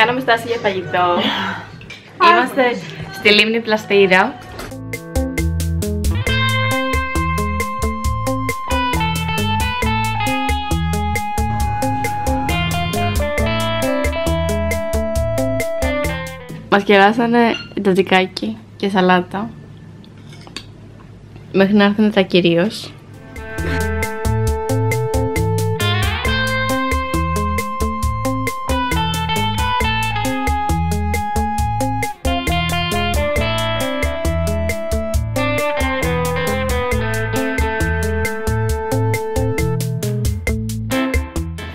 Κάναμε στάση για φαγητό. Είμαστε στη λίμνη Πλαστήρα. Μας κεράσανε τζατζικάκι και σαλάτα μέχρι να έρθουν τα κυρίως.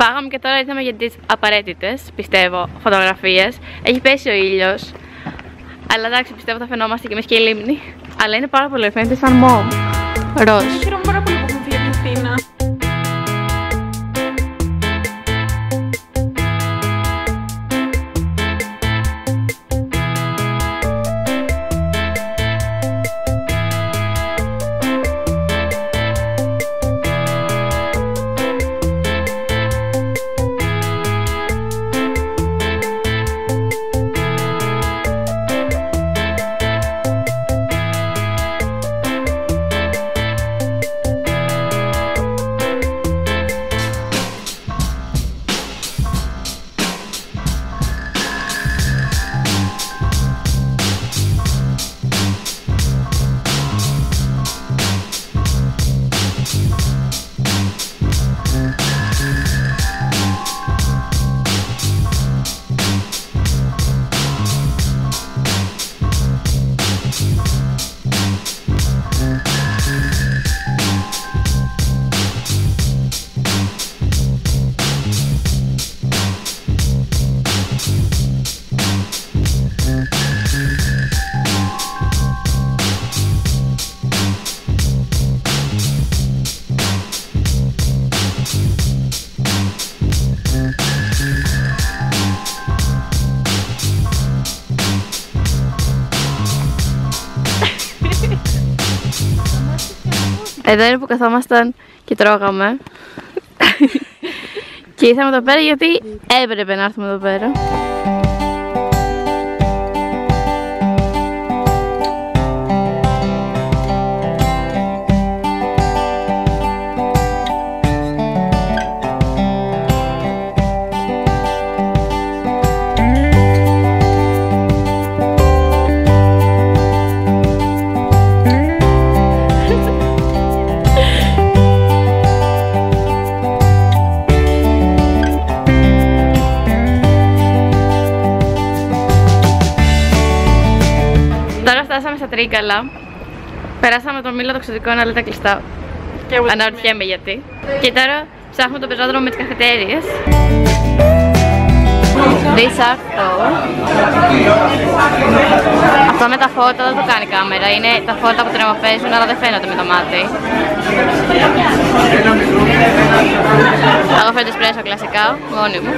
Φάγαμε και τώρα ήρθαμε για τις απαραίτητες, πιστεύω, φωτογραφίες. Έχει πέσει ο ήλιος, αλλά εντάξει, πιστεύω θα φαινόμαστε κι εμείς και η λίμνη. Αλλά είναι πάρα πολύ, φαίνεται σαν μοβ, ροζ. Χαίρομαι πάρα πολύ που έχουμε φύγει από την Αθήνα. Εδώ είναι που καθόμασταν και τρώγαμε. Και ήρθαμε εδώ πέρα γιατί έπρεπε να έρθουμε εδώ πέρα. Φτάσαμε στα Τρίκαλα. Περάσαμε τον μήλο τοξωτικών, αλλά τα κλειστά. Αναρωτιέμαι γιατί. Και τώρα ψάχνουμε τον πεζόδρομο με τις καφετέριες. These are those. Αυτό με τα φώτα δεν το κάνει η κάμερα. Είναι τα φώτα που τρεμοπαίζουν, αλλά δεν φαίνονται με το μάτι. Εγώ φέρνω εσπρέσο κλασικά, μόνη μου.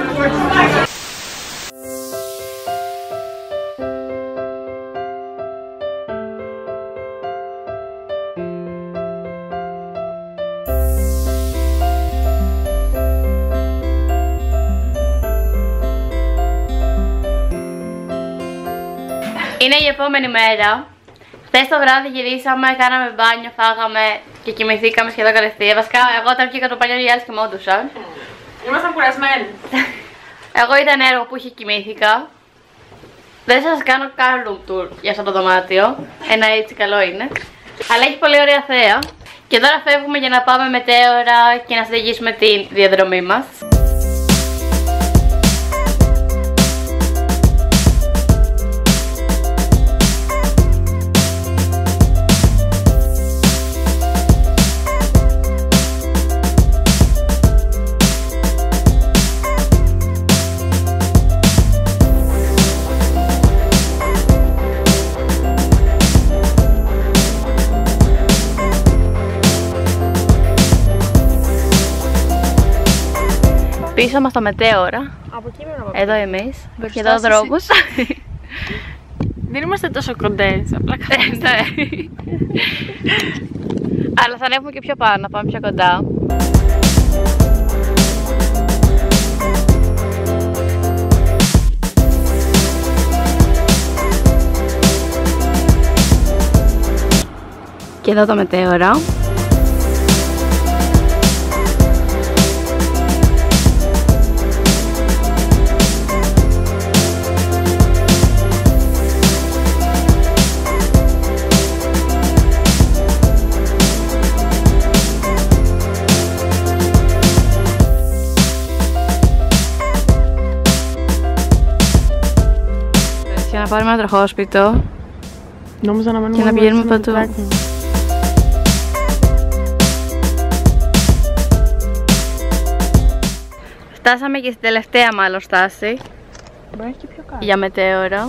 Είναι η επόμενη μέρα. Χθες το βράδυ γυρίσαμε, κάναμε μπάνιο, φάγαμε και κοιμηθήκαμε σχεδόν κατευθείαν. Βασικά, εγώ όταν βγήκα το μπάνιο, οι άλλοι κοιμόντουσαν. Ήμασταν κουρασμένοι. Εγώ ήταν έργο που είχε κοιμήθηκα. Δεν σας κάνω καν room tour για αυτό το δωμάτιο. Ένα έτσι καλό είναι. Αλλά έχει πολύ ωραία θέα. Και τώρα φεύγουμε για να πάμε μετέωρα και να συνεχίσουμε τη διαδρομή μας. Πίσω μας το μετέωρα. Από εκεί πρέπει να πάμε. Εδώ εμείς. Και εδώ ο δρόμος. Δεν είμαστε τόσο κοντές, απλά ναι. Αλλά θα ανέβουμε και πιο πάνω, να πάμε πιο κοντά. εδώ το μετέωρο. Για να πάρουμε ένα τροχόσπιτο. Νόμιζα να μένουμε και να πηγαίνουμε παντού. Φτάσαμε και στην τελευταία μάλλον στάση. Μπορεί και πιο κάτω. Για μετέωρο.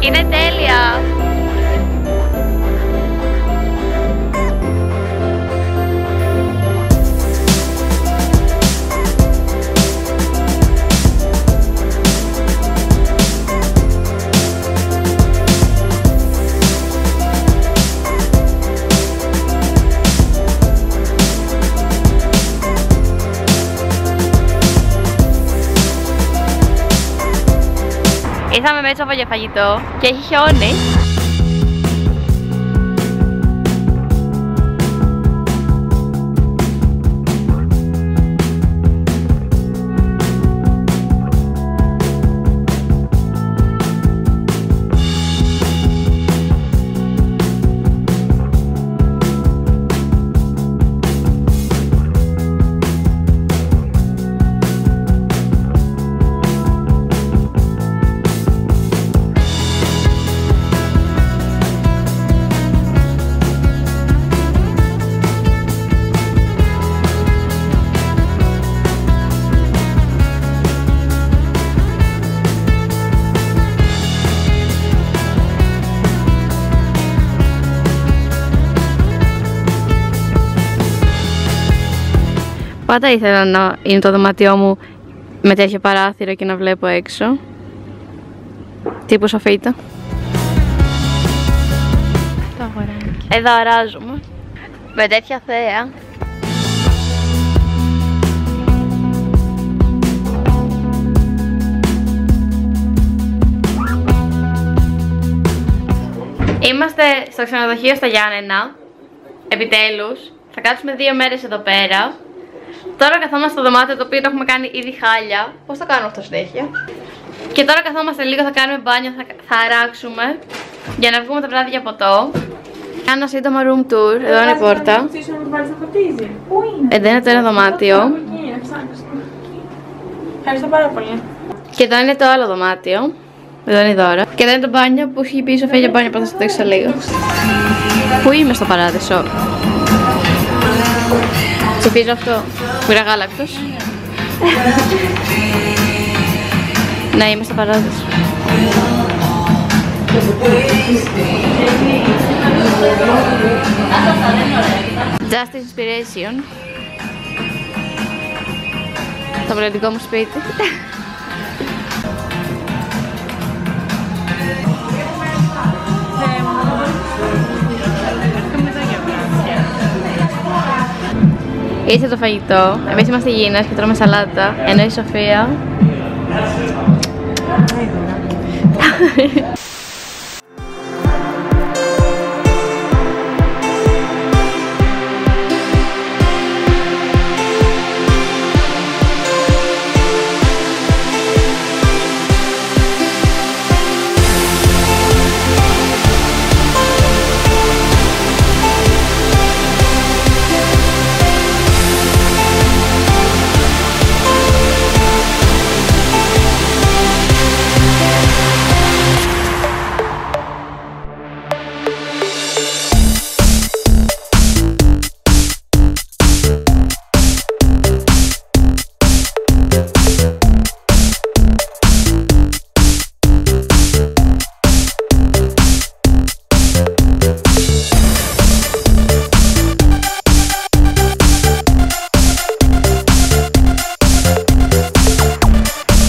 Είναι τέλεια! Ήρθαμε μέσα για φαγητό και έχει χιόνι. Πάντα ήθελα να είναι το δωμάτιό μου με τέτοιο παράθυρο και να βλέπω έξω. Τύπου σοφίτα. Το αγοράκι. Εδώ αράζουμε. Με τέτοια θέα. Είμαστε στο ξενοδοχείο στα Γιάννενα. Επιτέλους. Θα κάτσουμε 2 μέρες εδώ πέρα. Τώρα καθόμαστε στο δωμάτιο το οποίο το έχουμε κάνει ήδη χάλια. Πώς το κάνουμε αυτό συνέχεια? Και τώρα καθόμαστε λίγο, θα κάνουμε μπάνιο, θα αράξουμε για να βγούμε το βράδυ για ποτό. Ένα σύντομο room tour. Εδώ είναι η πόρτα. Εδώ είναι το ένα δωμάτιο. Ευχαριστώ πάρα πολύ. Και εδώ είναι το άλλο δωμάτιο. Εδώ είναι η Δώρα. Και εδώ είναι το μπάνιο που έχει πει η Σοφία για μπάνιο που θα σας το δείξω λίγο. Πού είμαι στο παράδεισο? Ψηφίζω αυτό που είναι γάλακτος. Ναι, είμαι στο παράδεισο. Just Inspiration. Το πολιτικό μου σπίτι. Ήρθε το φαγητό. Εμείς είμαστε υγιεινές και τρώμε σαλάτα. Ενώ η Σοφία...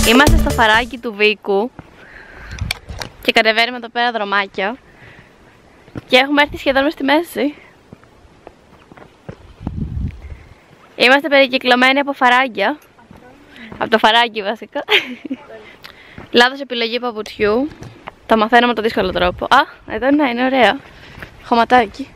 Είμαστε στο φαράκι του Βίκου και κατεβαίνουμε εδώ πέρα δρομάκια και έχουμε έρθει σχεδόν μες στη μέση. Είμαστε περικυκλωμένοι από φαράγγια. Από το φαράκι βασικά. Λάθος επιλογή παπουτσιού. Τα μαθαίνω με το δύσκολο τρόπο. Α, εδώ είναι ωραία. Χωματάκι.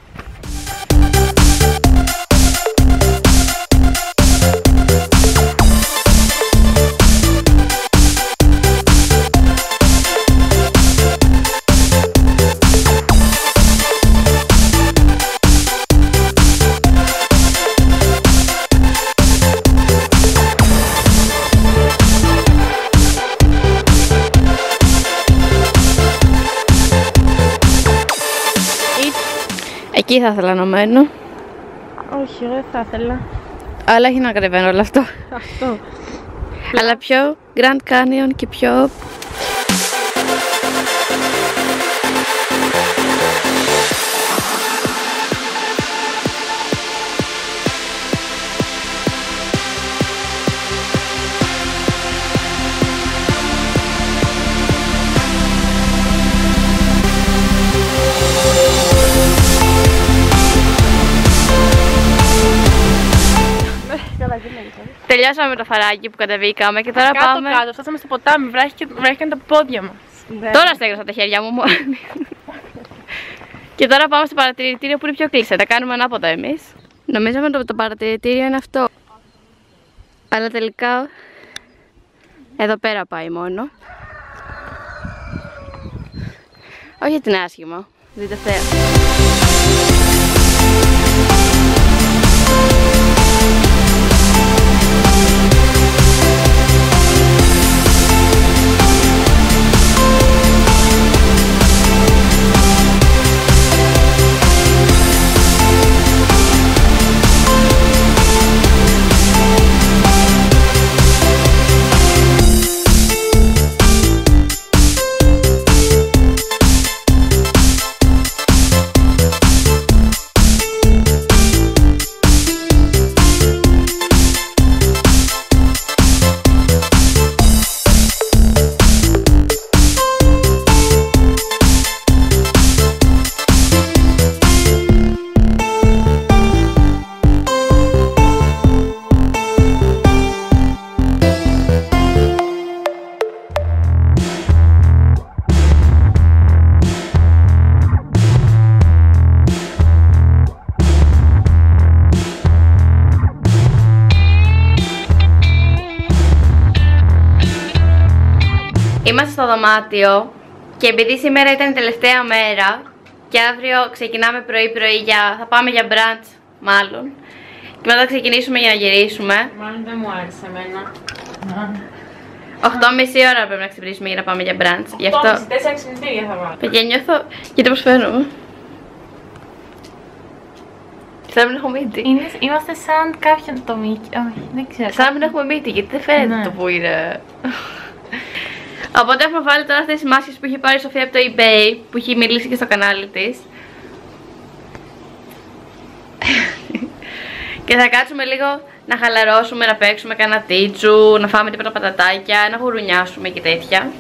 Εκεί θα ήθελα να μένω. Όχι, δεν θα ήθελα. Αλλά έχει να κατεβαίνω όλο αυτό. Αυτό. Αλλά πιο Grand Canyon και πιο... Τελειώσαμε με το φαράκι που κατεβήκαμε και τώρα πάμε... Κάτω, φτάσαμε στο ποτάμι, βράχηκαν τα πόδια μας. Τώρα στέγρασα τα χέρια μου μόνη. Και τώρα πάμε στο παρατηρητήριο που είναι πιο κλειστό. Τα κάνουμε ανάποδα εμείς. Νομίζαμε ότι το παρατηρητήριο είναι αυτό. Αλλά τελικά εδώ πέρα πάει μόνο. Όχι ότι είναι άσχημο. Δείτε θέα. Είμαστε στο δωμάτιο και επειδή σήμερα ήταν η τελευταία μέρα και αύριο ξεκινάμε πρωί-πρωί θα πάμε για brunch μάλλον και μετά θα ξεκινήσουμε για να γυρίσουμε. Μάλλον δεν μου άρεσε εμένα. 8.30 ώρα πρέπει να ξυπνήσουμε για να πάμε για brunch. 8.30, 4 ξυπνητήρια θα βάλω. Παιδιά, νιώθω... Κοίτα πως φαίνομαι. Σαν να μην έχουμε μύτη. Είμαστε σαν κάποιον το Μίκη. Όχι, δεν ξέρω. Σαν να μην έχουμε μύτη, γιατί δεν φαίνεται το που είναι. Οπότε έχουμε βάλει τώρα αυτές τις μάσκες που είχε πάρει η Σοφία από το eBay, που έχει μιλήσει και στο κανάλι της. Και θα κάτσουμε λίγο να χαλαρώσουμε, να παίξουμε κανένα τίτσου, να φάμε τίποτα πατατάκια, να γουρουνιάσουμε και τέτοια.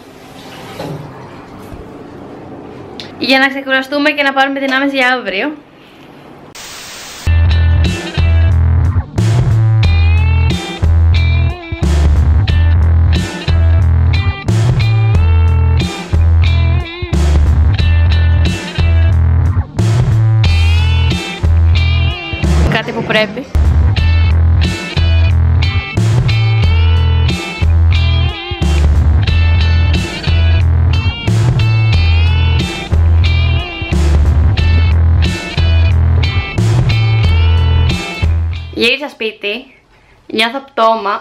Για να ξεκουραστούμε και να πάρουμε δυνάμεις για αύριο. Κάτι που πρέπει. Γύρισα σπίτι, νιώθω πτώμα.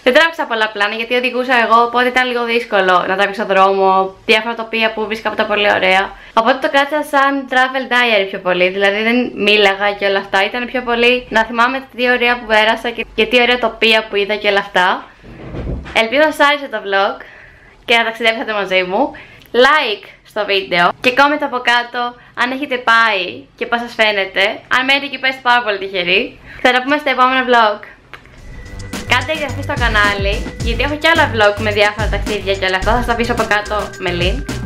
Δεν τράβηξα πολλά πλάνα γιατί οδηγούσα εγώ, οπότε ήταν λίγο δύσκολο να τραβήξω δρόμο, διάφορα τοπία που βρίσκα από τα πολύ ωραία. Οπότε το κράτησα σαν travel diary πιο πολύ, δηλαδή δεν μίλαγα και όλα αυτά. Ήταν πιο πολύ να θυμάμαι τι ωραία που πέρασα και τι ωραία τοπία που είδα και όλα αυτά. Ελπίζω να σας άρεσε το vlog και να ταξιδέψετε μαζί μου. Like στο βίντεο και comment από κάτω αν έχετε πάει και πώς σας φαίνεται. Αν μένετε και πέστε πάρα πολύ τυχεροί. Θα τα πούμε στο επόμενο vlog. κάντε εγγραφή στο κανάλι, γιατί έχω και άλλα vlog με διάφορα ταξίδια και όλα αυτά. Θα στα αφήσω από κάτω με link.